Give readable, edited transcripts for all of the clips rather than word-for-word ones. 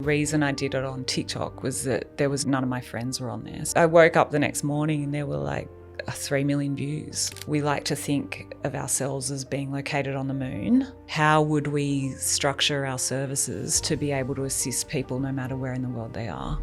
reason I did it on TikTok was that there was none of my friends were on there. So I woke up the next morning and there were like 3 million views. We like to think of ourselves as being located on the moon. How would we structure our services to be able to assist people no matter where in the world they are?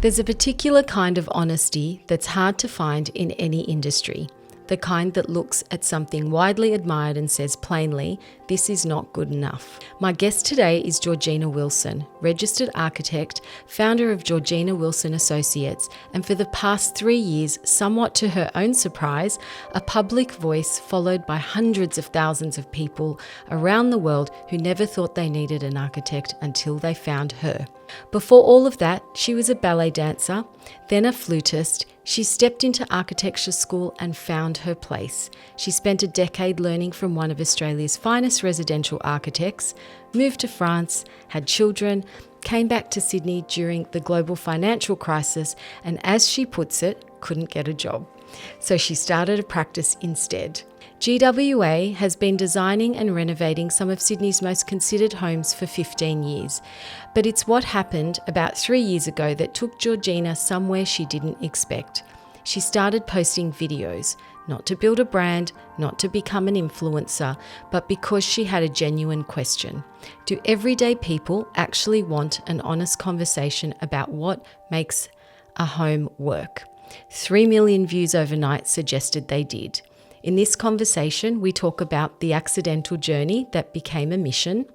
There's a particular kind of honesty that's hard to find in any industry. The kind that looks at something widely admired and says plainly, this is not good enough. My guest today is Georgina Wilson, registered architect, founder of Georgina Wilson Associates, and for the past 3 years, somewhat to her own surprise, a public voice followed by hundreds of thousands of people around the world who never thought they needed an architect until they found her. Before all of that, she was a ballet dancer, then a flutist. She stepped into architecture school and found her place. She spent a decade learning from one of Australia's finest residential architects, moved to France, had children, came back to Sydney during the global financial crisis, and as she puts it, couldn't get a job. So she started a practice instead. GWA has been designing and renovating some of Sydney's most considered homes for 15 years. But it's what happened about 3 years ago that took Georgina somewhere she didn't expect. She started posting videos, not to build a brand, not to become an influencer, but because she had a genuine question. Do everyday people actually want an honest conversation about what makes a home work? 3 million views overnight suggested they did. In this conversation, we talk about the accidental journey that became a mission,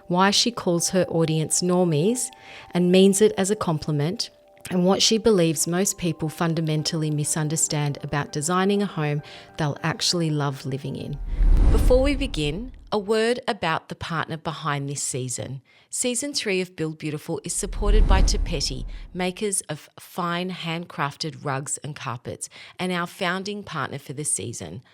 why she calls her audience normies and means it as a compliment, and what she believes most people fundamentally misunderstand about designing a home they'll actually love living in. Before we begin, a word about the partner behind this season. Season 3 of Build Beautiful is supported by Tapetti, makers of fine handcrafted rugs and carpets, and our founding partner for the season.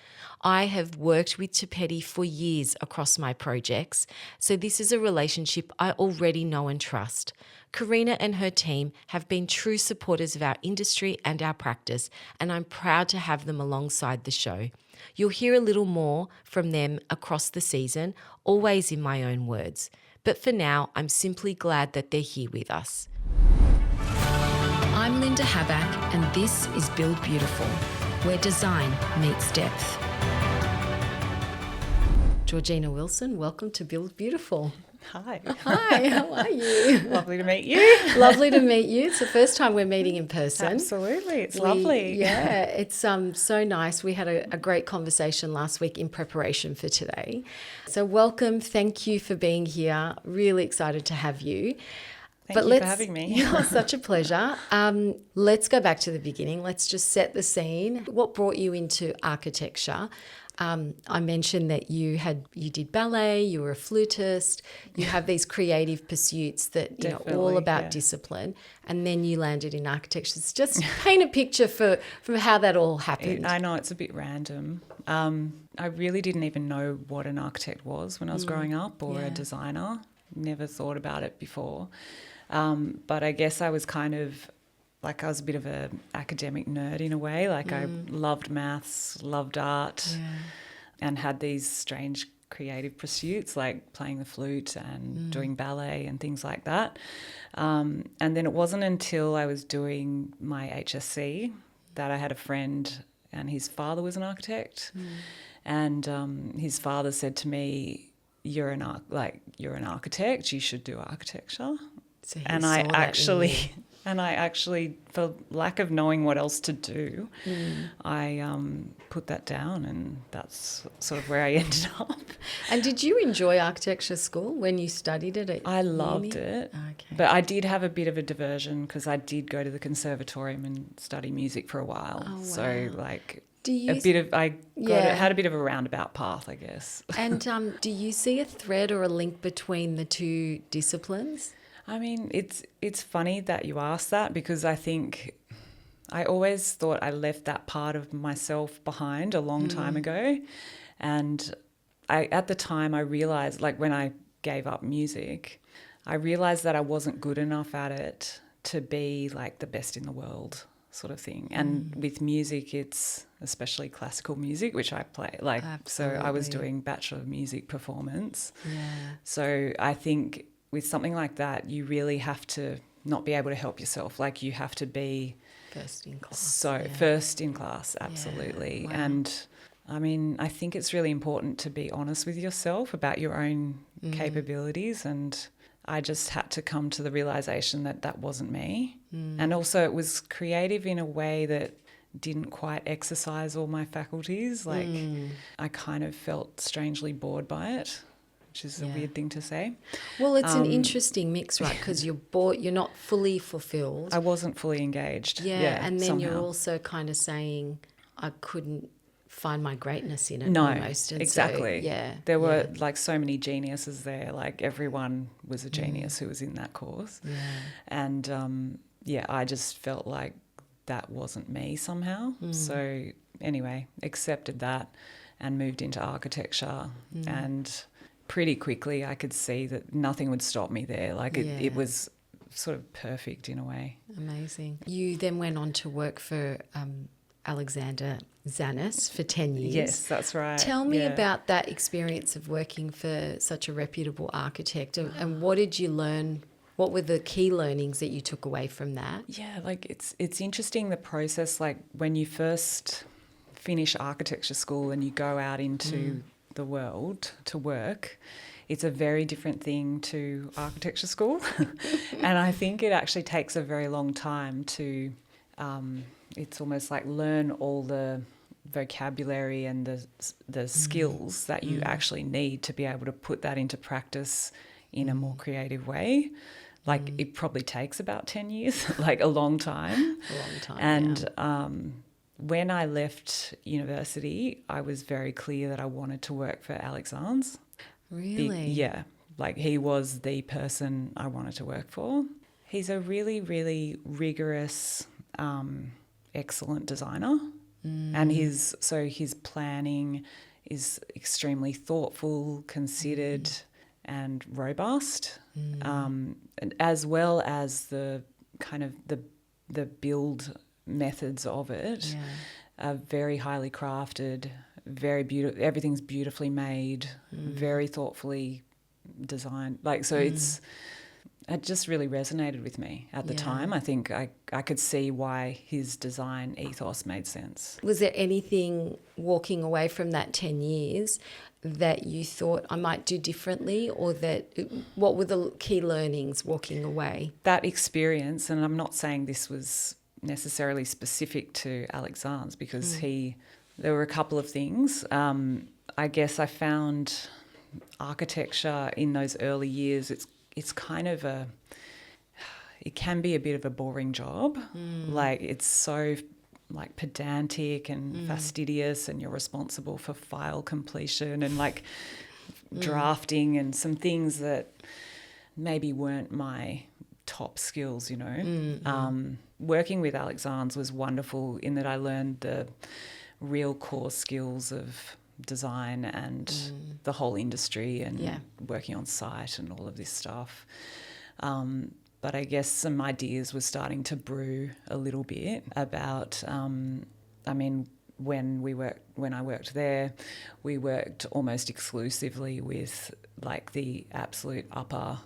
I have worked with Tapetti for years across my projects, so this is a relationship I already know and trust. Karina and her team have been true supporters of our industry and our practice, and I'm proud to have them alongside the show. You'll hear a little more from them across the season, always in my own words. But for now, I'm simply glad that they're here with us. I'm Linda Habak, and this is Build Beautiful, where design meets depth. Georgina Wilson, welcome to Build Beautiful. Hi. Hi, how are you? Lovely to meet you. Lovely to meet you. It's the first time we're meeting in person. Absolutely. It's lovely. Yeah, it's so nice. We had a great conversation last week in preparation for today. So welcome. Thank you for being here. Really excited to have you. Thank you for having me. You're such a pleasure. Let's go back to the beginning. Let's just set the scene. What brought you into architecture? I mentioned that you did ballet, you were a flutist, you have these creative pursuits that, you know, all about discipline, and then you landed in architecture. Just paint a picture from how that all happened. I know it's a bit random. I really didn't even know what an architect was when I was growing up, or a designer. Never thought about it before. But I guess I was kind of like, I was a bit of an academic nerd in a way. Like I loved maths, loved art, and had these strange creative pursuits like playing the flute and doing ballet and things like that. And then it wasn't until I was doing my HSC that I had a friend, and his father was an architect. And his father said to me, you're an architect, you should do architecture. So I actually, for lack of knowing what else to do, I put that down, and that's sort of where I ended up. And did you enjoy architecture school when you studied it at I loved it, but I did have a bit of a diversion because I did go to the conservatorium and study music for a while. Oh, wow. So like had a bit of a roundabout path, I guess. And do you see a thread or a link between the two disciplines? I mean, it's funny that you ask that, because I think I always thought I left that part of myself behind a long time ago. And at the time I realised, like when I gave up music, I realised that I wasn't good enough at it to be like the best in the world sort of thing. And with music, it's especially classical music, which I play. So I was doing Bachelor of Music performance. Yeah. So I think with something like that, you really have to not be able to help yourself. Like you have to be First in class. First in class, absolutely. Yeah. Wow. And I mean, I think it's really important to be honest with yourself about your own capabilities, and I just had to come to the realisation that that wasn't me. And also it was creative in a way that didn't quite exercise all my faculties. Like I kind of felt strangely bored by it, which is a weird thing to say. Well, it's an interesting mix, right? Because you're bored, you're not fully fulfilled. I wasn't fully engaged. Yeah, and then somehow. you're also kind of saying, I couldn't find my greatness in it No, almost. And exactly. So, there were like so many geniuses there. Like everyone was a genius who was in that course. Yeah. And I just felt like that wasn't me somehow. So anyway, accepted that and moved into architecture. And pretty quickly I could see that nothing would stop me there. Like it was sort of perfect in a way. Amazing. You then went on to work for Alexander Symes for 10 years. Yes, that's right. Tell me about that experience of working for such a reputable architect, and what did you learn? What were the key learnings that you took away from that? Yeah, like it's interesting, the process, like when you first finish architecture school and you go out into the world to work, it's a very different thing to architecture school. And I think it actually takes a very long time to, it's almost like learn all the vocabulary and the skills that you actually need to be able to put that into practice in a more creative way. Like it probably takes about 10 years, like a long time. A long time. And when I left university, I was very clear that I wanted to work for Alexander. Really? Like he was the person I wanted to work for. He's a really, really rigorous, excellent designer. And his planning is extremely thoughtful, considered, and robust, and as well as the kind of the build methods of it are very highly crafted, very beautiful. Everything's beautifully made, very thoughtfully designed. Like so, it just really resonated with me at the time. I think I could see why his design ethos made sense. Was there anything walking away from that 10 years that you thought I might do differently, or what were the key learnings walking away? That experience, and I'm not saying this was necessarily specific to Alexander's, because there were a couple of things. I guess I found architecture in those early years, it's kind of it can be a bit of a boring job. Like it's so like pedantic and fastidious, and you're responsible for file completion and like drafting and some things that maybe weren't my top skills, Working with Alexander's was wonderful in that I learned the real core skills of design and the whole industry and working on site and all of this stuff. But I guess some ideas were starting to brew a little bit about, when I worked there, we worked almost exclusively with like the absolute upper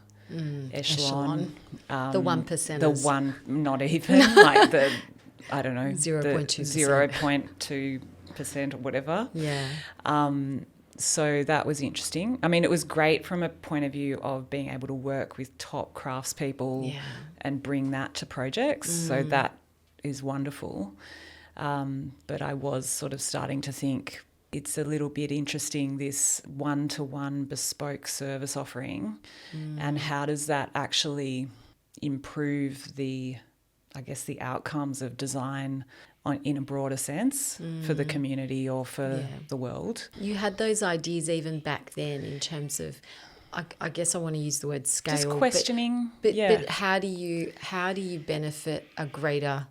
echelon. The 1%ers. The one, not even, like the, I don't know, 0.2%. 0.2% or whatever. Yeah. So that was interesting. I mean, it was great from a point of view of being able to work with top craftspeople and bring that to projects. So that is wonderful. But I was sort of starting to think it's a little bit interesting, this one-to-one bespoke service offering, and how does that actually improve the outcomes of design in a broader sense for the community or for the world. You had those ideas even back then in terms of, I guess I want to use the word scale. Just questioning. But how do you benefit a greater,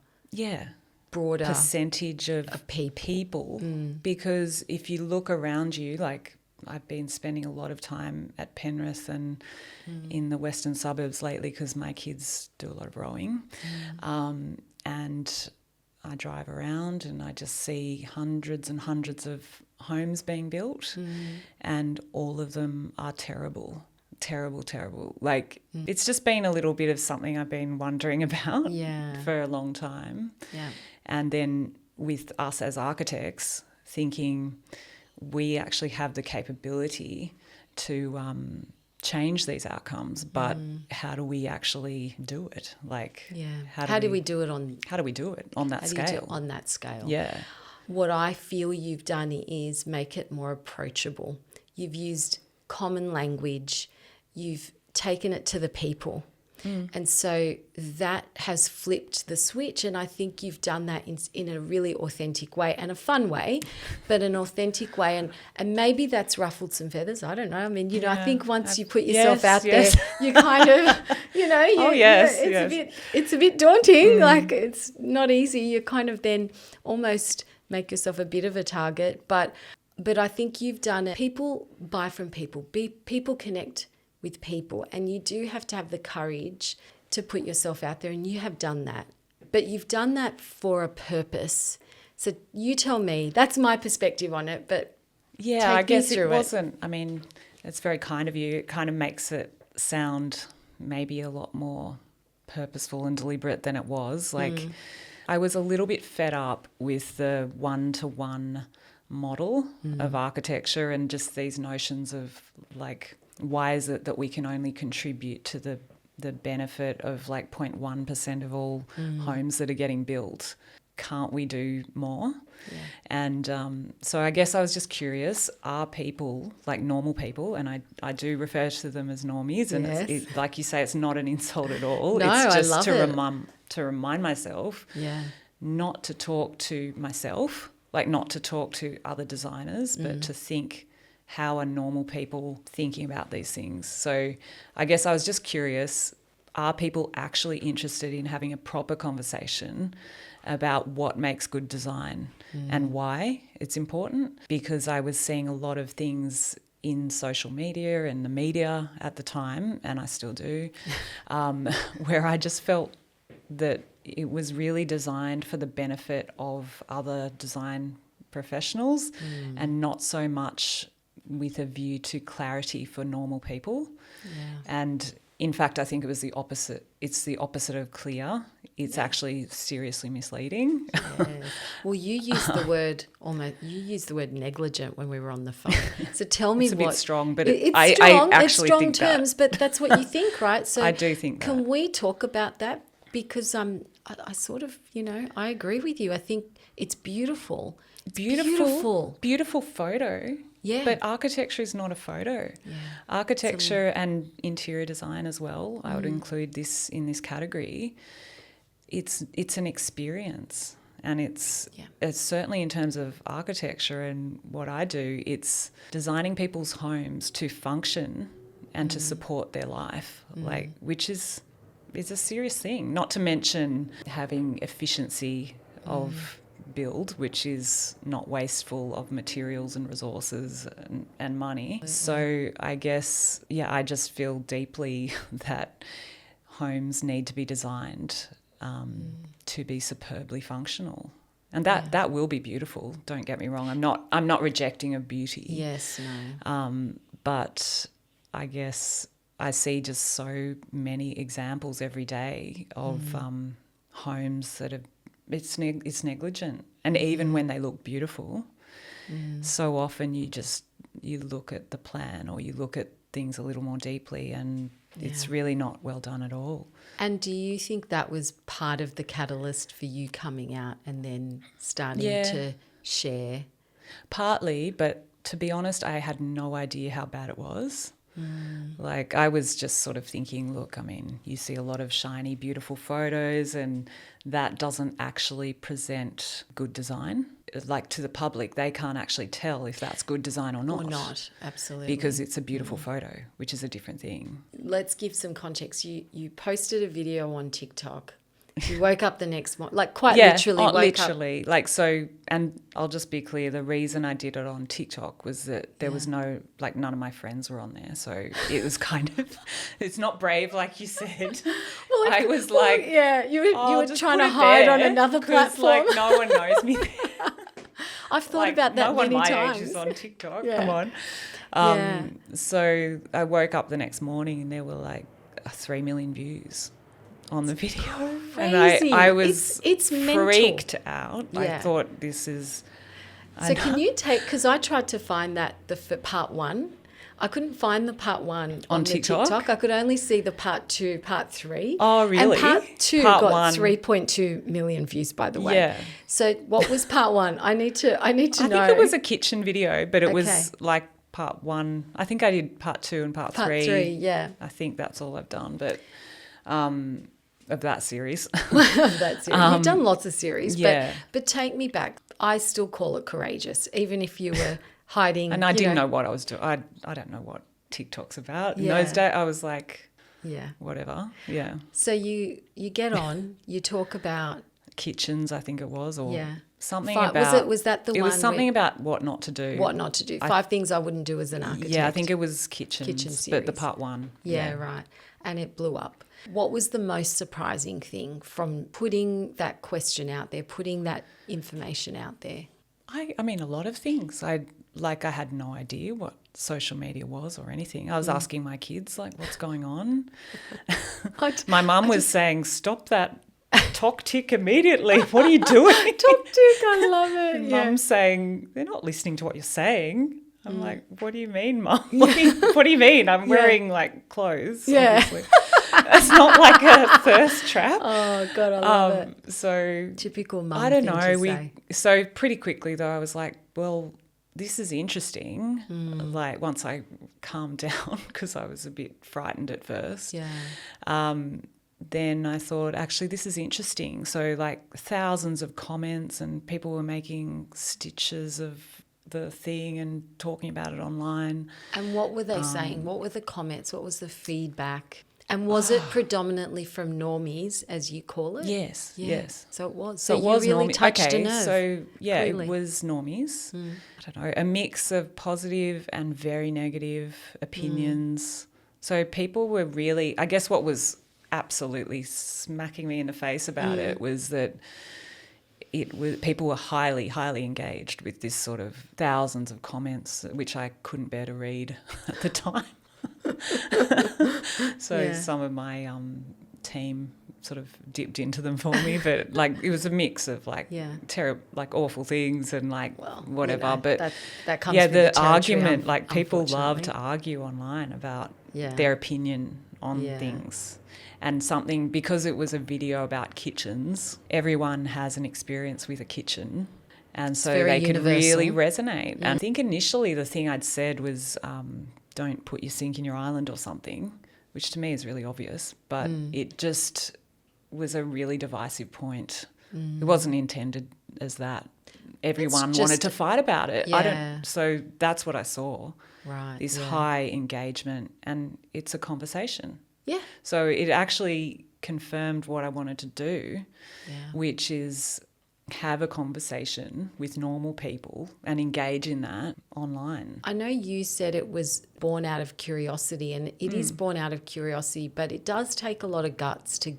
broader percentage of people? Because if you look around you, like I've been spending a lot of time at Penrith and in the western suburbs lately because my kids do a lot of rowing, and I drive around and I just see hundreds and hundreds of homes being built, and all of them are terrible. terrible. Like it's just been a little bit of something I've been wondering about for a long time. Yeah. And then with us as architects, thinking we actually have the capability to change these outcomes, but how do we actually do it? Like, how do we do it on that scale? On that scale. Yeah. What I feel you've done is make it more approachable. You've used common language. You've taken it to the people. And so that has flipped the switch, and I think you've done that in a really authentic way and a fun way, but an authentic way. And maybe that's ruffled some feathers. I don't know. I mean, I think once you put yourself out there, you kind of, it's a bit daunting. Like it's not easy. You kind of then almost make yourself a bit of a target. But I think you've done it. People buy from people. People connect with people, and you do have to have the courage to put yourself out there, and you have done that. But you've done that for a purpose. So you tell me, that's my perspective on it, but I guess it wasn't. I mean, it's very kind of you. It kind of makes it sound maybe a lot more purposeful and deliberate than it was. Like I was a little bit fed up with the one-to-one model of architecture and just these notions of like, why is it that we can only contribute to the benefit of like 0.1% of all homes that are getting built? Can't we do more? Yeah. And so I guess I was just curious, are people, like normal people, and I do refer to them as normies, and it's, like you say, it's not an insult at all. No, it's just I love to remind myself not to talk to myself, like not to talk to other designers, but to think, how are normal people thinking about these things? So I guess I was just curious, are people actually interested in having a proper conversation about what makes good design and why it's important? Because I was seeing a lot of things in social media and the media at the time, and I still do, where I just felt that it was really designed for the benefit of other design professionals and not so much with a view to clarity for normal people. And in fact, I think it was the opposite. It's the opposite of clear. It's actually seriously misleading. Well, you used the word negligent when we were on the phone. So tell me it's a bit strong, but I actually it's strong think terms, but that's what you think, right? So I do think that. Can we talk about that? Because I sort of, I agree with you. I think it's beautiful. Beautiful photo. Yeah. But architecture is not a photo. Yeah. Architecture and interior design as well, I would include this in this category. It's an experience, and it's certainly in terms of architecture and what I do, it's designing people's homes to function and to support their life, like which is a serious thing, not to mention having efficiency of build, which is not wasteful of materials and resources and money. So I guess, I just feel deeply that homes need to be designed to be superbly functional. And that will be beautiful, don't get me wrong. I'm not rejecting of beauty. Yes, no. But I guess I see just so many examples every day of homes that are it's negligent, and even when they look beautiful, so often you look at the plan or you look at things a little more deeply, and it's really not well done at all. And do you think that was part of the catalyst for you coming out and then starting to share? Partly, but to be honest, I had no idea how bad it was. Like I was just sort of thinking, look, I mean, you see a lot of shiny, beautiful photos, and that doesn't actually present good design. Like to the public, they can't actually tell if that's good design or not. Or not, absolutely. Because it's a beautiful photo, which is a different thing. Let's give some context. You posted a video on TikTok. You woke up the next morning, like quite literally woke up. Like so, and I'll just be clear, the reason I did it on TikTok was that there was none of my friends were on there. So it was kind of, it's not brave like you said. Well, I was like, you were trying to hide on another platform. Like no one knows me there. I've thought about that many times. No one my age is on TikTok, come on. So I woke up the next morning and there were like 3 million views on the video. Crazy. And I was it's freaked out. Yeah. I thought this is... So can you take, because I tried to find that for part 1. I couldn't find the part 1 on the TikTok. I could only see the part 2, part 3. Oh, really? And part 2 part got 1. 3.2 million views, by the way. Yeah. So what was part 1? I need to know. I think it was a kitchen video, but it was like part 1. I think I did part 2 and part 3. Part 3, yeah. I think that's all I've done, but of that series. That's it. You've done lots of series, yeah. but take me back. I still call it courageous, even if you were hiding. And I didn't know what I was doing. I don't know what TikTok's about. In those days, I was like, whatever. Yeah. So you get on, you talk about kitchens, I think it was, or something was that the one? It was something about what not to do. What not to do. 5 things I wouldn't do as an architect. Yeah, I think it was kitchen series. But the part 1. Yeah, right. And it blew up. What was the most surprising thing from putting that question out there, putting that information out there? I mean, a lot of things. I had no idea what social media was or anything. I was asking my kids, like, what's going on? My mum was saying, stop that talk tick immediately. What are you doing? Talk tick, I love it. And Mum's saying, they're not listening to what you're saying. I'm like, what do you mean, Mum? What do you mean? I'm wearing, like, clothes, obviously. It's not like a thirst trap. Oh, God, I love it. So typical mum I don't thing know. to say. So pretty quickly, though, I was like, well, this is interesting. Like once I calmed down, because I was a bit frightened at first. Yeah. Then I thought, actually, this is interesting. So like thousands of comments and people were making stitches of the thing and talking about it online. And what were they saying? What were the comments? What was the feedback? And was it predominantly from normies, as you call it? Yes, yes. So it was. So it you was really touched a nerve. So yeah, clearly. It was normies. I don't know, a mix of positive and very negative opinions. So people were really, I guess what was absolutely smacking me in the face about it was that people were highly, highly engaged with this sort of thousands of comments, which I couldn't bear to read at the time. So some of my team sort of dipped into them for me, but like it was a mix of like terrible, like awful things and like whatever. You know, but that comes with the territory, argument, like people love to argue online about their opinion on things. And something, because it was a video about kitchens, everyone has an experience with a kitchen. And so they could really resonate. And I think initially the thing I'd said was don't put your sink in your island or something, which to me is really obvious. But it just was a really divisive point. It wasn't intended as that. Everyone wanted to fight about it. So that's what I saw. Right. This high engagement, and it's a conversation. Yeah. So it actually confirmed what I wanted to do, which is have a conversation with normal people and engage in that online. I know you said it was born out of curiosity, and it is born out of curiosity, but it does take a lot of guts to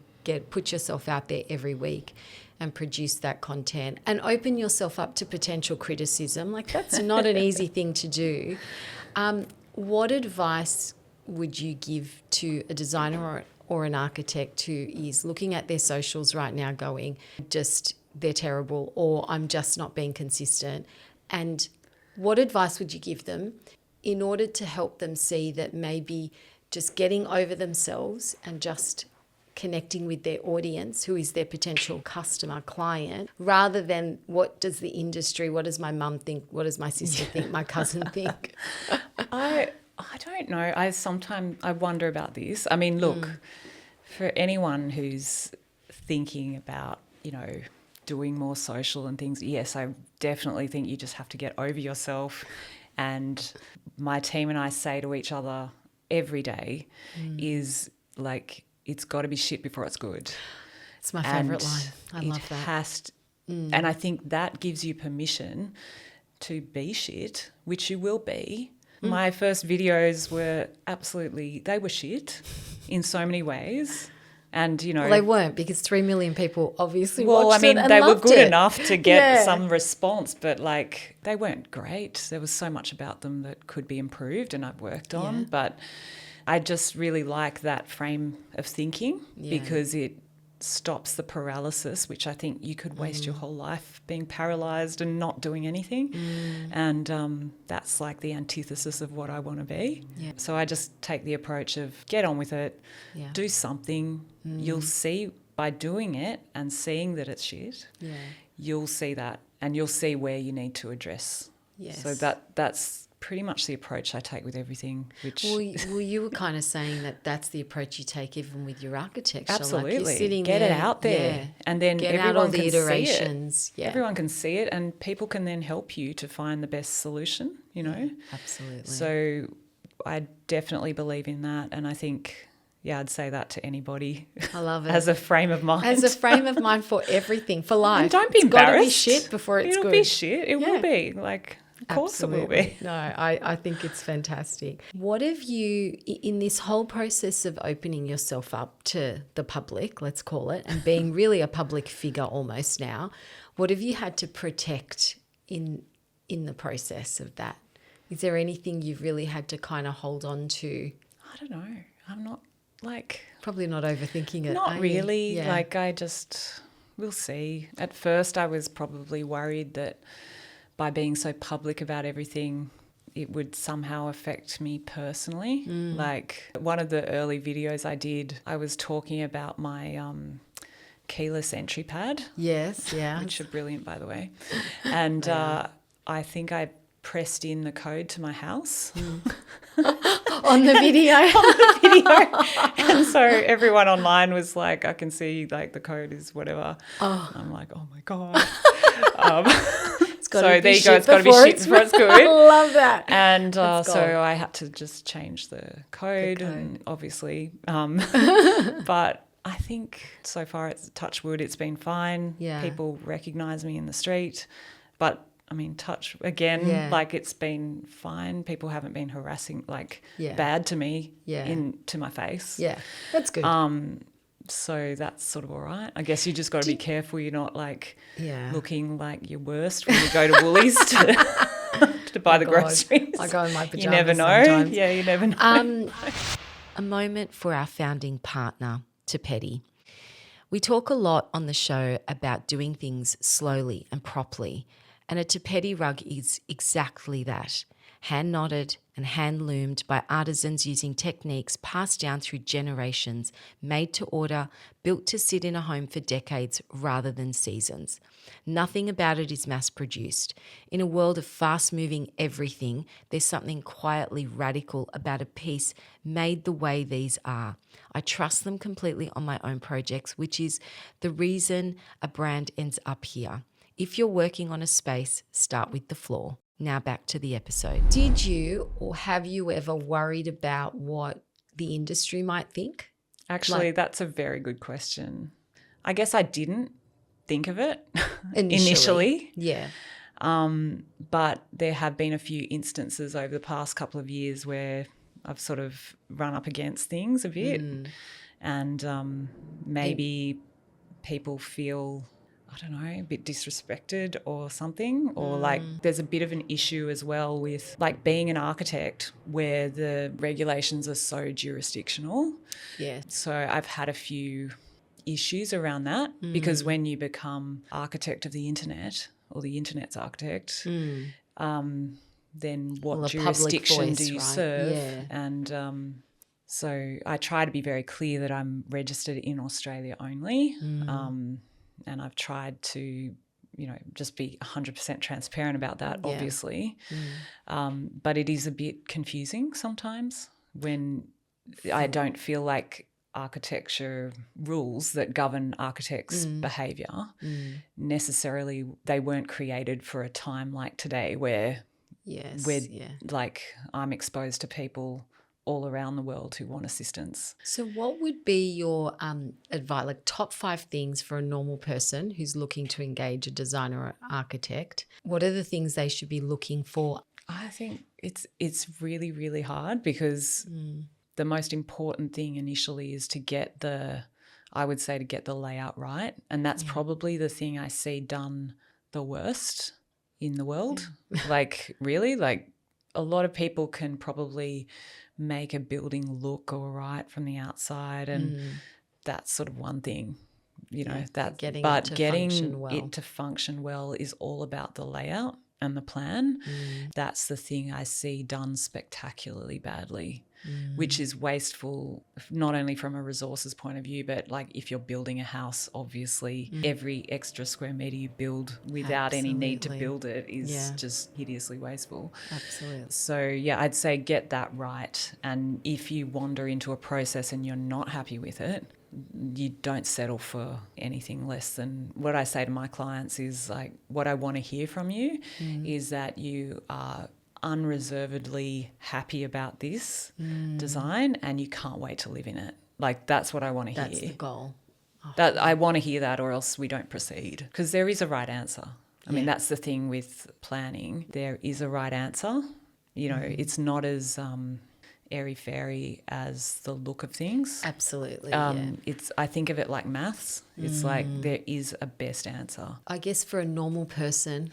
put yourself out there every week and produce that content and open yourself up to potential criticism. Like that's not an easy thing to do. What advice would you give to a designer or an architect who is looking at their socials right now going, they're terrible, or I'm just not being consistent? And what advice would you give them in order to help them see that maybe just getting over themselves and just connecting with their audience, who is their potential customer, client, rather than what does the industry, what does my mum think, what does my sister think, my cousin think? I don't know. I wonder about this. I mean, look, for anyone who's thinking about, doing more social and things, yes, I definitely think you just have to get over yourself. And my team and I say to each other every day is like, it's got to be shit before it's good. It's my favourite line. I love that. And I think that gives you permission to be shit, which you will be. My first videos were they were shit in so many ways. And, you know, Well, they weren't, because 3 million people obviously well, I watched mean, it and they were loved good it. enough to get Yeah. some response, but like they weren't great. There was so much about them that could be improved and I've worked on. Yeah. But I just really like that frame of thinking Yeah. because it stops the paralysis, which I think you could waste your whole life being paralysed and not doing anything. And that's like the antithesis of what I want to be. Yeah. So I just take the approach of get on with it, Yeah. do something. You'll see by doing it and seeing that it's shit, Yeah. you'll see that and you'll see where you need to address. Yes. So that's pretty much the approach I take with everything, which Well, you were kind of saying that that's the approach you take even with your architecture. absolutely Like you're sitting get there, it out there, yeah. and then Get everyone out all the can iterations. see it. Yeah. Everyone can see it, and people can then help you to find the best solution. You know, Absolutely. so I definitely believe in that, and I think. Yeah, I'd say that to anybody. I love it. As a frame of mind. As a frame of mind for everything, for life. And don't be it's embarrassed. It's got to be shit before it's It'll good. be shit. It will be. Like, of course it will be. No, I think it's fantastic. What have you, in this whole process of opening yourself up to the public, let's call it, and being really a public figure almost now, what have you had to protect in the process of that? Is there anything you've really had to kind of hold on to? I don't know. I'm not like... Probably not overthinking it. Not really. Yeah. Like we'll see. At first I was probably worried that by being so public about everything, it would somehow affect me personally. Like one of the early videos I did, I was talking about my keyless entry pad. Yes, yeah. Which are brilliant, by the way. And I think I pressed in the code to my house. On the video. And so everyone online was like, I can see like the code is whatever. Oh. I'm like, oh my God. So there you go. It's got to be shit before it's good. I love that. And so I had to just change the code. And obviously, but I think so far it's touch wood, it's been fine. Yeah. People recognise me in the street, but I mean, touch again, like it's been fine. People haven't been harassing, like bad to me to my face. Yeah, that's good. So that's sort of all right. I guess you just got to be careful you're not like looking like your worst when you go to Woolies to buy the groceries. I go in my pajamas. You never know. Sometimes. Yeah, you never know. A moment for our founding partner, Petty. We talk a lot on the show about doing things slowly and properly. And a Petty rug is exactly that, hand knotted and hand loomed by artisans using techniques passed down through generations, made to order, built to sit in a home for decades rather than seasons. Nothing about it is mass produced. In a world of fast moving everything, there's something quietly radical about a piece made the way these are. I trust them completely on my own projects, which is the reason a brand ends up here. If you're working on a space, start with the floor. Now back to the episode. Did you or have you ever worried about what the industry might think? Actually, that's a very good question. I guess I didn't think of it initially. Yeah. But there have been a few instances over the past couple of years where I've sort of run up against things a bit and maybe people feel, I don't know, a bit disrespected or something, or like there's a bit of an issue as well with like being an architect where the regulations are so jurisdictional. Yeah. So I've had a few issues around that because when you become architect of the internet or the internet's architect, then what jurisdiction do you serve? Yeah. And so I try to be very clear that I'm registered in Australia only. And I've tried to, just be 100% transparent about that, obviously. But it is a bit confusing sometimes when I don't feel like architecture rules that govern architects' behaviour necessarily, they weren't created for a time like today where like I'm exposed to people all around the world who want assistance. So what would be your advice, like top 5 things for a normal person who's looking to engage a designer or architect? What are the things they should be looking for? I think it's really, really hard because the most important thing initially is to get the I would say to get the layout right. And that's probably the thing I see done the worst in the world. Like, really, like a lot of people can probably make a building look all right from the outside, and that's sort of one thing, you know, getting it to function well is all about the layout and the plan. That's the thing I see done spectacularly badly, which is wasteful, not only from a resources point of view, but like if you're building a house, obviously every extra square metre you build without any need to build it is just hideously wasteful. Absolutely. So, yeah, I'd say get that right. And if you wander into a process and you're not happy with it, you don't settle for anything less than what I say to my clients is like, what I want to hear from you is that you are unreservedly happy about this design and you can't wait to live in it. Like, that's what I want to hear. That's the goal. That I want to hear that, or else we don't proceed, because there is a right answer. I mean, that's the thing with planning. There is a right answer. You know, it's not as airy-fairy as the look of things. Absolutely, I think of it like maths. It's like there is a best answer. I guess for a normal person,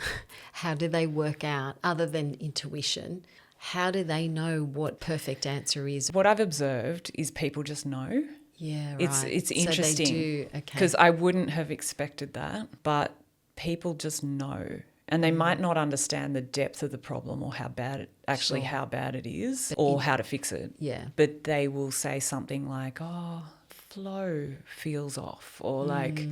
how do they work out, other than intuition, how do they know what perfect answer is? What I've observed is people just know. Yeah, right. It's interesting. So they do, okay. Because I wouldn't have expected that, but people just know. And they might not understand the depth of the problem or how bad it is, or how to fix it. Yeah. But they will say something like, oh, flow feels off, or like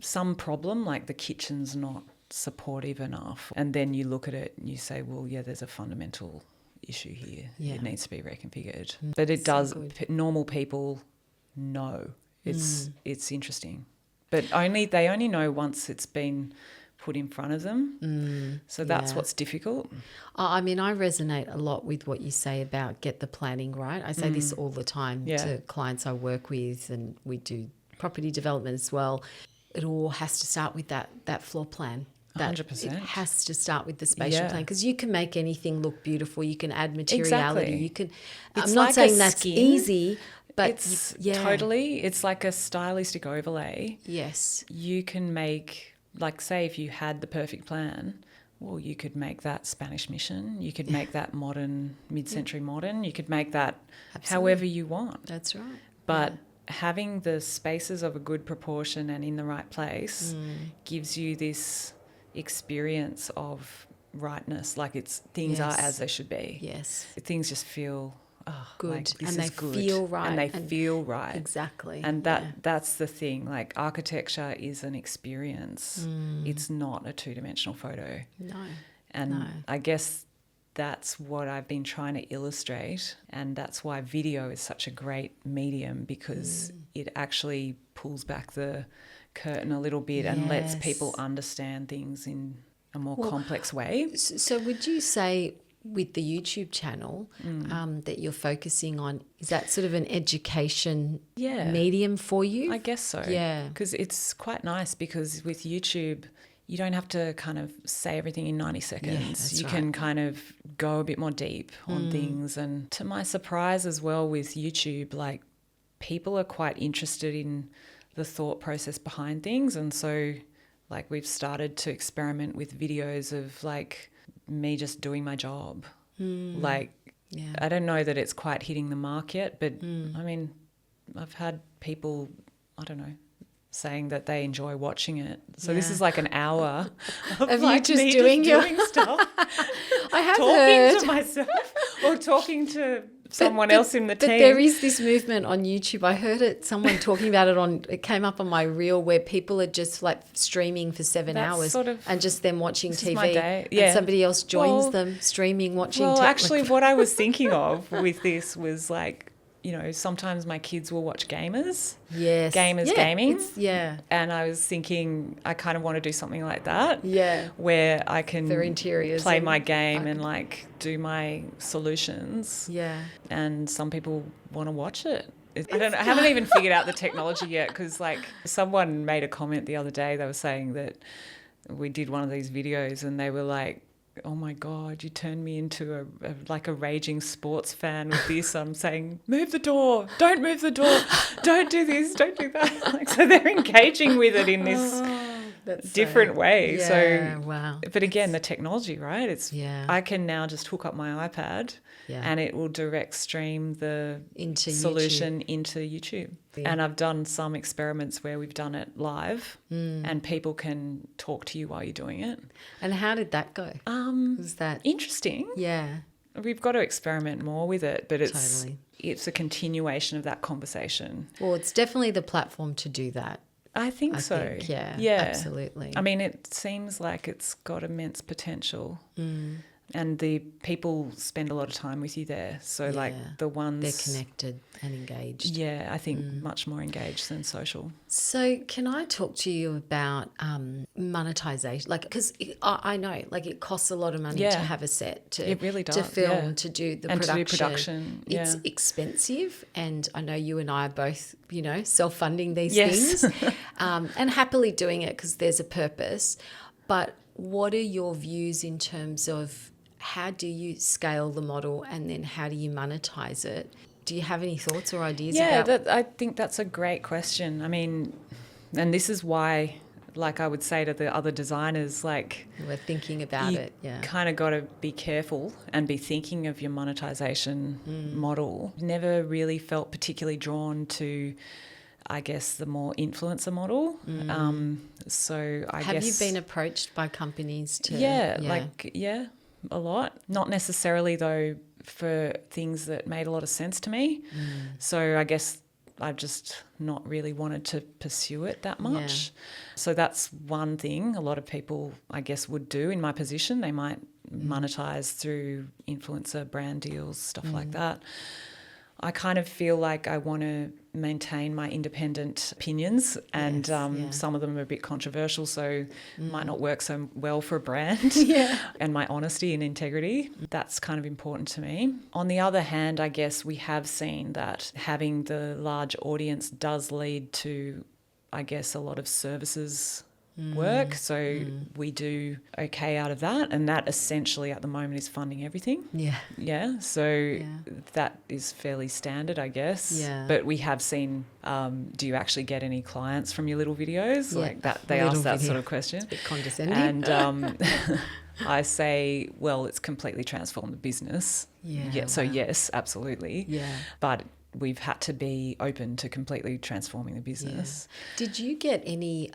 some problem, like the kitchen's not supportive enough. And then you look at it and you say, well, yeah, there's a fundamental issue here. Yeah. It needs to be reconfigured. But it does. Normal people know. It's interesting. But they only know once it's been put in front of them. So that's what's difficult. I mean, I resonate a lot with what you say about get the planning right. I say this all the time to clients I work with, and we do property development as well. It all has to start with that floor plan. 100%. It has to start with the spatial plan, because you can make anything look beautiful. You can add materiality. Exactly. You can. It's I'm not like saying that's easy, but it's totally. It's like a stylistic overlay. Yes. You can make. Like, say, if you had the perfect plan, well, you could make that Spanish Mission. You could make that modern, mid-century modern. You could make that however you want. That's right. But having the spaces of a good proportion and in the right place gives you this experience of rightness. Like, things are as they should be. Yes. Things just feel good, like, this and they is good. feel right, and they feel right, exactly. And that's the thing. Like, architecture is an experience. It's not a two-dimensional photo. No. I guess that's what I've been trying to illustrate, and that's why video is such a great medium, because it actually pulls back the curtain a little bit and lets people understand things in a more complex way. So would you say, with the YouTube channel that you're focusing on, is that sort of an education medium for you? I guess so. Yeah. Because it's quite nice, because with YouTube you don't have to kind of say everything in 90 seconds. You can kind of go a bit more deep on things. And to my surprise as well with YouTube, like, people are quite interested in the thought process behind things. And so, like, we've started to experiment with videos of, like, me just doing my job. I don't know that it's quite hitting the mark yet, but I mean, I've had people, I don't know, saying that they enjoy watching it. So this is like an hour of like you just me doing stuff. I have talking heard to myself or talking to someone else in the team. But there is this movement on YouTube. I heard someone talking about it it came up on my reel, where people are just like streaming for 7 hours sort of, and just them watching TV. My day. And somebody else joins them streaming, watching. Well, actually what I was thinking of with this was like, you know, sometimes my kids will watch gamers. Yes. Gaming. And I was thinking I kind of want to do something like that. Yeah. Where I can play my game and like do my solutions. Yeah. And some people want to watch it. I don't know. I haven't even figured out the technology yet, because like someone made a comment the other day. They were saying that we did one of these videos and they were like, oh my God, you turned me into a raging sports fan with this. I'm saying, move the door, don't move the door, don't do this, don't do that. Like, so they're engaging with it in this different way. Yeah, so, wow. But again, the technology, right? I can now just hook up my iPad and it will direct stream the solution into YouTube. Yeah. And I've done some experiments where we've done it live and people can talk to you while you're doing it. And how did that go? Was that interesting? Yeah. We've got to experiment more with it, but it's a continuation of that conversation. Well, it's definitely the platform to do that. I think so. Yeah, absolutely. I mean, it seems like it's got immense potential. And the people spend a lot of time with you there. So like the ones... They're connected and engaged. Yeah, I think much more engaged than social. So can I talk to you about monetization? Like, because I know, like, it costs a lot of money to have a set, it really does, to film, to do the production. To do production. It's expensive. And I know you and I are both, self-funding these things and happily doing it because there's a purpose. But what are your views in terms of how do you scale the model and then how do you monetize it? Do you have any thoughts or ideas about? Yeah, I think that's a great question. I mean, and this is why, like I would say to the other designers, like... We're thinking about it, You kind of got to be careful and be thinking of your monetization model. Never really felt particularly drawn to... I guess the more influencer model. So I guess... Have you been approached by companies to... a lot. Not necessarily though for things that made a lot of sense to me. So I guess I've just not really wanted to pursue it that much. So that's one thing a lot of people, I guess, would do in my position. They might monetize through influencer brand deals, stuff like that. I kind of feel like I want to maintain my independent opinions and some of them are a bit controversial, so might not work so well for a brand. And my honesty and integrity, that's kind of important to me. On the other hand, I guess we have seen that having the large audience does lead to, I guess, a lot of services work. So we do okay out of that, and that essentially at the moment is funding everything. So that is fairly standard, I guess. But we have seen, do you actually get any clients from your little videos? Like that, they ask that sort of question. It's a bit condescending. And I say, well, it's completely transformed the business. So yes, absolutely. But we've had to be open to completely transforming the business. Did you get any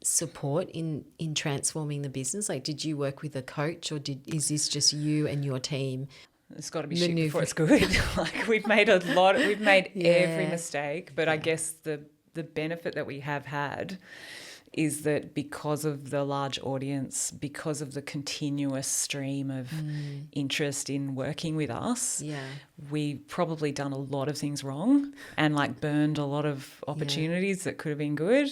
support in transforming the business? Like, did you work with a coach, or is this just you and your team? It's got to be shit before it's good. Like, we've made every mistake, but I guess the benefit that we have had is that because of the large audience, because of the continuous stream of interest in working with us, we've probably done a lot of things wrong and like burned a lot of opportunities that could have been good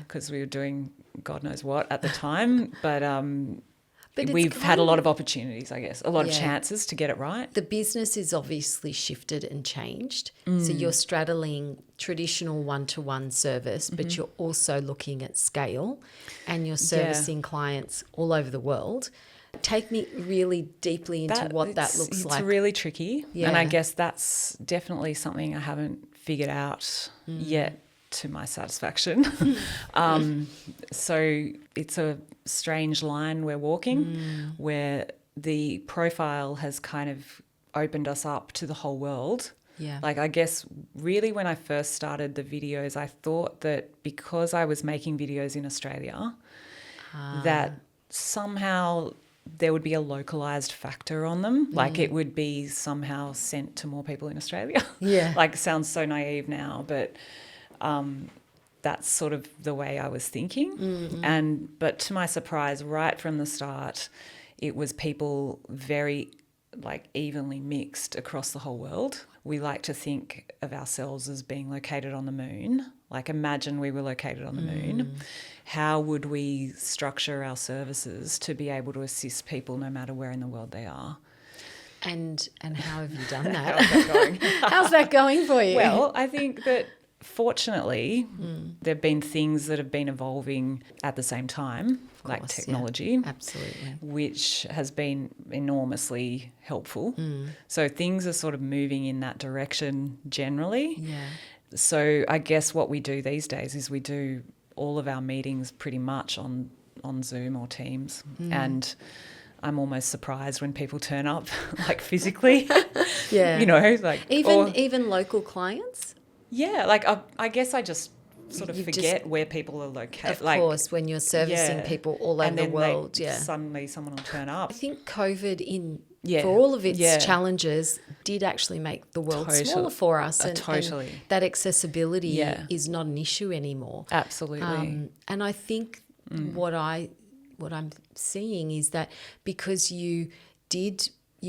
because we were doing God knows what at the time. But we've had a lot of opportunities, I guess, a lot of chances to get it right. The business is obviously shifted and changed. So you're straddling traditional one-to-one service, but you're also looking at scale and you're servicing clients all over the world. Take me really deeply into what that looks like. It's really tricky. And I guess that's definitely something I haven't figured out yet to my satisfaction. So it's a strange line we're walking where the profile has kind of opened us up to the whole world. Like, I guess really when I first started the videos, I thought that because I was making videos in Australia, that somehow there would be a localized factor on them. Like, it would be somehow sent to more people in Australia. Like, it sounds so naive now, but that's sort of the way I was thinking. But to my surprise, right from the start, it was people very like evenly mixed across the whole world. We like to think of ourselves as being located on the moon. Like, imagine we were located on the moon. How would we structure our services to be able to assist people no matter where in the world they are? And how have you done that? How's that going? How's that going for you? Well, I think that fortunately, there have been things that have been evolving at the same time, like technology. Yeah, absolutely. Which has been enormously helpful. So things are sort of moving in that direction generally. Yeah. So I guess what we do these days is we do all of our meetings pretty much on Zoom or Teams. And I'm almost surprised when people turn up, like physically. Yeah. You know, like... Even local clients? Yeah, like I guess I just sort of forget where people are located. Of course, when you're servicing people all over the world. Suddenly someone will turn up. I think COVID for all of its challenges did actually make the world smaller for us. And that accessibility is not an issue anymore. Absolutely. And I think what I'm seeing is that because you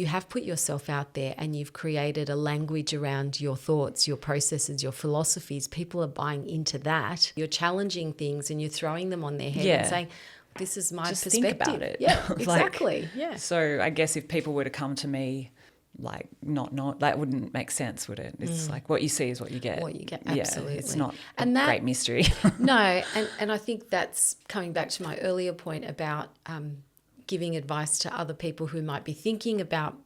have put yourself out there and you've created a language around your thoughts, your processes, your philosophies, people are buying into that. You're challenging things and you're throwing them on their head and saying, this is my just perspective. Think about it. Yeah, exactly. So I guess if people were to come to me, like not that wouldn't make sense, would it? It's like what you see is what you get. What you get, absolutely. Yeah, it's not great mystery. No, and I think that's coming back to my earlier point about giving advice to other people who might be thinking about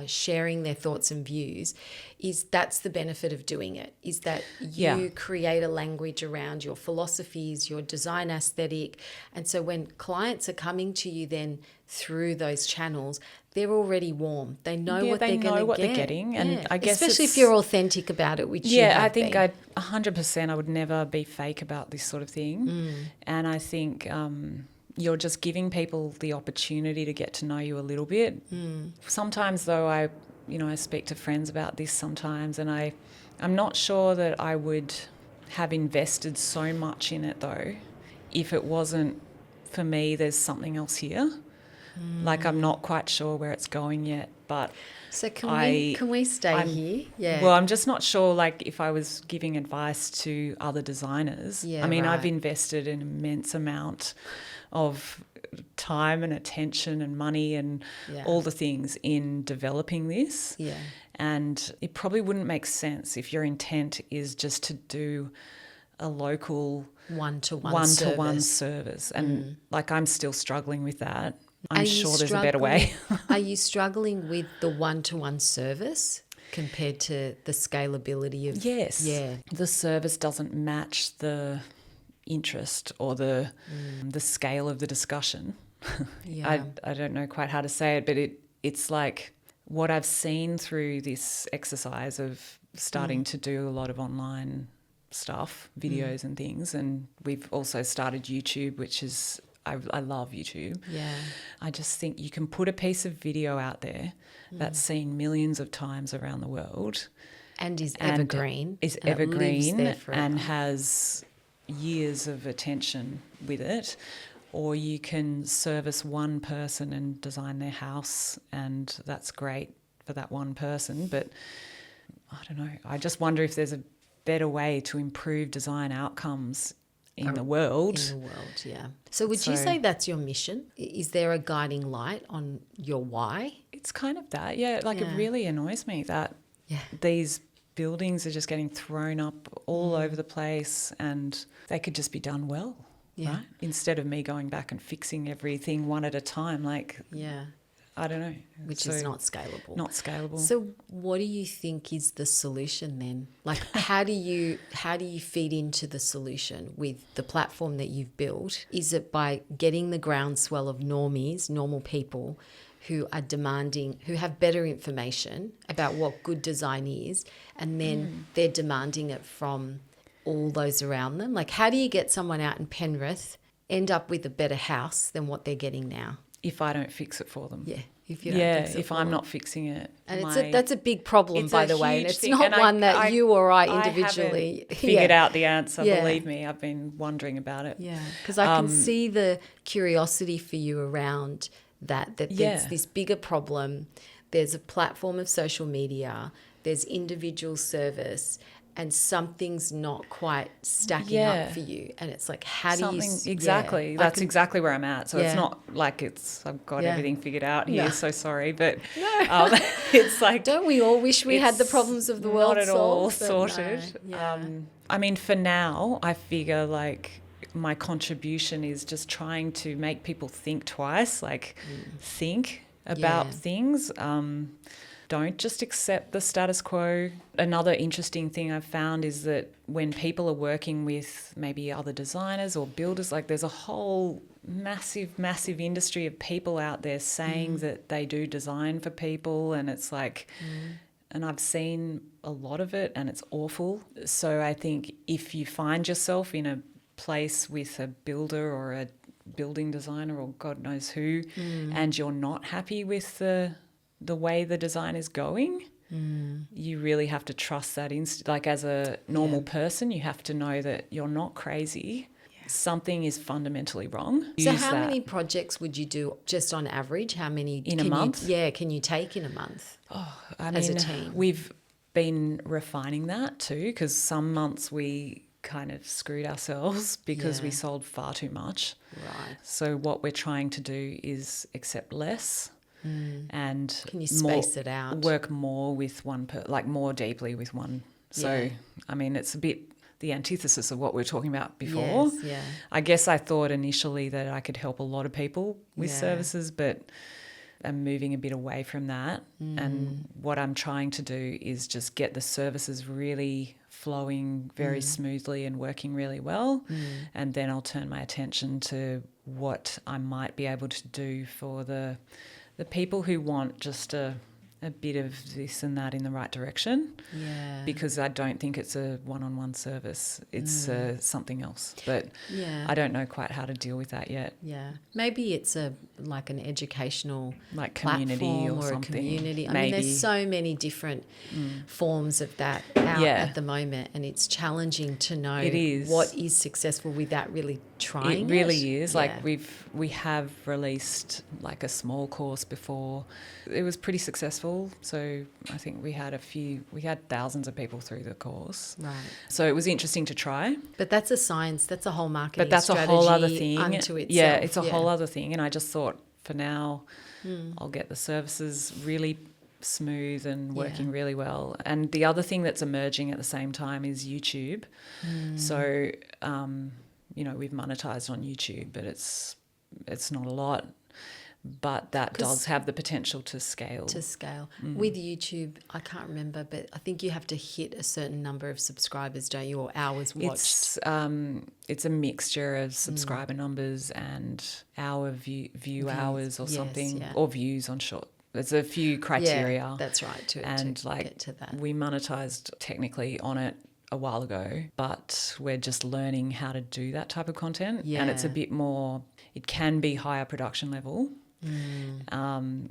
sharing their thoughts and views, is that's the benefit of doing it, is that you create a language around your philosophies, your design aesthetic. And so when clients are coming to you then through those channels, they're already warm. They know what they're going to get. They know what they're getting. And I guess especially if you're authentic about it, which you have I think been. 100% I would never be fake about this sort of thing. And I think... you're just giving people the opportunity to get to know you a little bit. Sometimes, though, I speak to friends about this sometimes, and I'm not sure that I would have invested so much in it, though, if it wasn't, for me, there's something else here. Like, I'm not quite sure where it's going yet, but... So can we stay here? Yeah. Well, I'm just not sure, like, if I was giving advice to other designers. I've invested an immense amount of time and attention and money and all the things in developing this. Yeah. And it probably wouldn't make sense if your intent is just to do a local one-to-one service. And like, I'm still struggling with that. I'm sure there's a better way. Are you struggling with the one-to-one service compared to the scalability of... Yes. Yeah. The service doesn't match the interest or the scale of the discussion. I don't know quite how to say it, but it's like what I've seen through this exercise of starting to do a lot of online stuff, videos and things, and we've also started YouTube, which is... I love YouTube. Yeah. I just think you can put a piece of video out there that's seen millions of times around the world. And is evergreen. And has years of attention with it. Or you can service one person and design their house, and that's great for that one person. But I don't know. I just wonder if there's a better way to improve design outcomes in the world. In the world, yeah. So would you say that's your mission? Is there a guiding light on your why? It's kind of that, yeah. Like it really annoys me that these buildings are just getting thrown up all over the place, and they could just be done well, right? Instead of me going back and fixing everything one at a time, like... Yeah. I don't know. Which is not scalable. Not scalable. So what do you think is the solution then? Like how do you feed into the solution with the platform that you've built? Is it by getting the groundswell of normies, normal people who are demanding, who have better information about what good design is, and then they're demanding it from all those around them? Like how do you get someone out in Penrith end up with a better house than what they're getting now? If I don't fix it for them. Yeah. If you don't fix it if I'm not fixing it. And that's a big problem, by the way. And it's not one that you or I individually... I haven't figured out the answer, believe me. I've been wondering about it. Yeah, because I can see the curiosity for you around that there's this bigger problem. There's a platform of social media. There's individual service. and something's not quite stacking up for you, and it's like, how do you exactly that's exactly where I'm at. So it's not like I've got everything figured out here, so sorry, but it's like, don't we all wish we had the problems of the world not at all solved, sorted. No. I mean, for now I figure like my contribution is just trying to make people think twice, like think about things. Don't just accept the status quo. Another interesting thing I've found is that when people are working with maybe other designers or builders, like there's a whole massive industry of people out there saying that they do design for people, and it's like, and I've seen a lot of it and it's awful. So I think if you find yourself in a place with a builder or a building designer or God knows who, and you're not happy with the way the design is going, you really have to trust that. Like as a normal person, you have to know that you're not crazy. Something is fundamentally wrong. So how many projects would you do just on average? How many in a month? Can you take in a month? I as mean, a team? We've been refining that too, because some months we kind of screwed ourselves because we sold far too much. Right. So what we're trying to do is accept less. And can you space it out? Work more with more deeply with one. So, I mean, it's a bit the antithesis of what we were talking about before. Yes, yeah. I guess I thought initially that I could help a lot of people with services, but I'm moving a bit away from that. And what I'm trying to do is just get the services really flowing very smoothly and working really well. And then I'll turn my attention to what I might be able to do for the people who want just a bit of this and that in the right direction. Yeah. Because I don't think it's a one-on-one service. It's something else. But I don't know quite how to deal with that yet. Yeah. Maybe it's like an educational like community or something. A community. I Maybe. mean, there's so many different forms of that out at the moment, and it's challenging to know what is successful without really trying. It really is. Like we have released like a small course before. It was pretty successful. So I think we had thousands of people through the course. Right. So it was interesting to try. But that's a science. That's a whole marketing But that's strategy a whole other thing. Unto itself. Yeah, it's a whole other thing. And I just thought for now I'll get the services really smooth and working really well. And the other thing that's emerging at the same time is YouTube. So, we've monetized on YouTube, but it's not a lot. But that does have the potential to scale. With YouTube, I can't remember, but I think you have to hit a certain number of subscribers, don't you, or hours watched? It's a mixture of subscriber numbers and hour view hours or something, or views on short. There's a few criteria. Yeah, that's right, to get to that. We monetized technically on it a while ago, but we're just learning how to do that type of content. Yeah. And it's a bit more, it can be higher production level.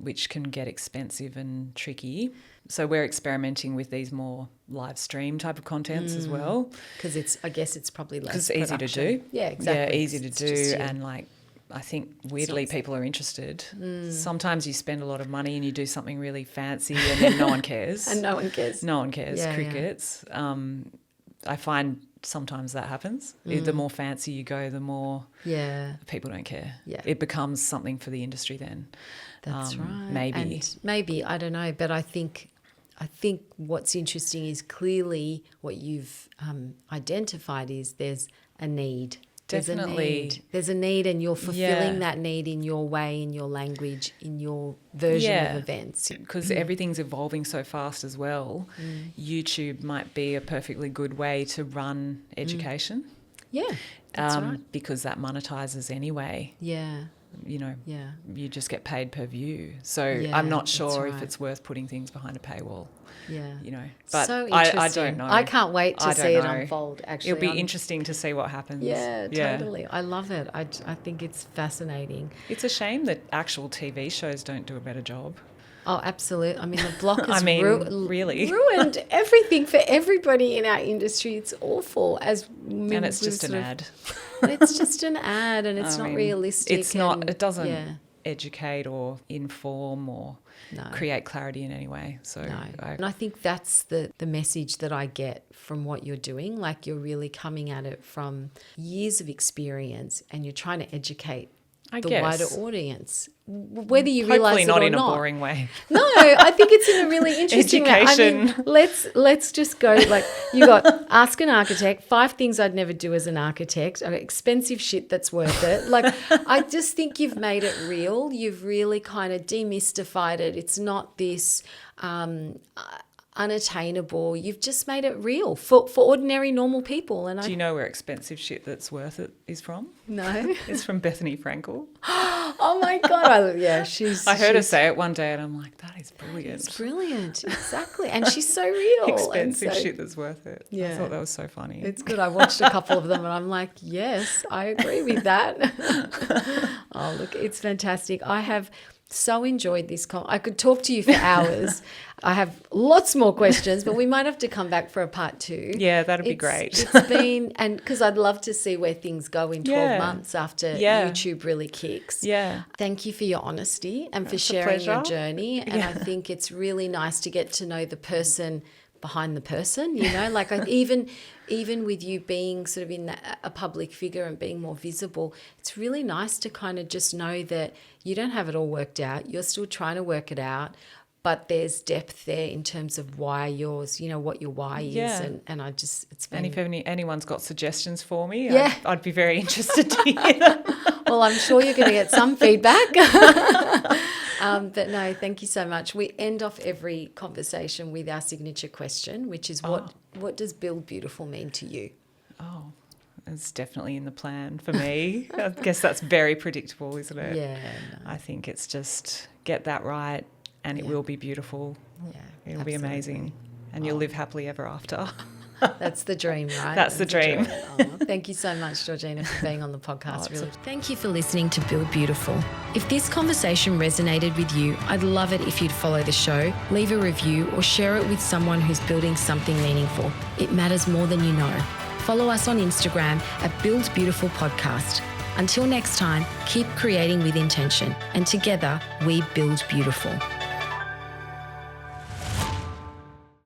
Which can get expensive and tricky. So we're experimenting with these more live stream type of contents as well. Because I guess it's probably less production. Because it's easy to do. Yeah, exactly. Yeah, easy to do, and like I think weirdly people are interested. Sometimes you spend a lot of money and you do something really fancy and then no one cares. And no one cares. No one cares. Yeah, Crickets. Yeah. I find sometimes that happens. The more fancy you go, the more people don't care. Yeah. It becomes something for the industry then. That's right. Maybe. And maybe, I don't know, but I think what's interesting is clearly what you've identified is there's a need. Definitely. There's a need, and you're fulfilling that need in your way, in your language, in your version of events. Because everything's evolving so fast as well. YouTube might be a perfectly good way to run education. Yeah, that's right. Because that monetizes anyway. Yeah. You just get paid per view. So I'm not sure if it's worth putting things behind a paywall. Yeah. But so I don't know. I can't wait to see it unfold, actually. It'll be interesting to see what happens. Yeah, totally. I love it. I think it's fascinating. It's a shame that actual TV shows don't do a better job. Oh, absolutely. I mean, the block has really ruined everything for everybody in our industry. It's awful. And it's just an ad. It's just an ad, and it's not realistic. It's not. It doesn't. educate or inform or create clarity in any way. So and I think that's the message that I get from what you're doing. Like, you're really coming at it from years of experience and you're trying to educate the wider audience, whether you realise it or not. Hopefully not in a boring way. No, I think it's in a really interesting way. I mean, let's just go, like, you got ask an architect, 5 things I'd never do as an architect, expensive shit that's worth it. Like, I just think you've made it real. You've really kind of demystified it. It's not this unattainable. You've just made it real for ordinary, normal people. And do you know where expensive shit that's worth it is from? No. It's from Bethany Frankel. Oh my God. I heard her say it one day and I'm like, that is brilliant. It's brilliant. Exactly. And she's so real. Expensive shit that's worth it. Yeah. I thought that was so funny. It's good. I watched a couple of them and I'm like, yes, I agree with that. Oh, look, it's fantastic. I have so enjoyed this. I could talk to you for hours. I have lots more questions, but we might have to come back for a part 2. Yeah, that'd be great. It's been, and because I'd love to see where things go in 12 months after YouTube really kicks. Yeah. Thank you for your honesty and for sharing your journey. And I think it's really nice to get to know the person behind the person, you know, like even with you being sort of in a public figure and being more visible, it's really nice to kind of just know that you don't have it all worked out. You're still trying to work it out, but there's depth there in terms of why yours, you know, what your why is. And I just, it's been... And if anyone's got suggestions for me, I'd be very interested to hear them. Well, I'm sure you're going to get some feedback. But no, thank you so much. We end off every conversation with our signature question, which is what does build beautiful mean to you? Oh, it's definitely in the plan for me. I guess that's very predictable, isn't it? Yeah. No. I think it's just get that right and it will be beautiful. Yeah, it'll be amazing. And you'll live happily ever after. That's the dream, right? That's the dream. Oh, thank you so much, Georgina, for being on the podcast. Thank you for listening to Build Beautiful. If this conversation resonated with you, I'd love it if you'd follow the show, leave a review, or share it with someone who's building something meaningful. It matters more than you know. Follow us on Instagram at Build Beautiful Podcast. Until next time, keep creating with intention, and together we build beautiful.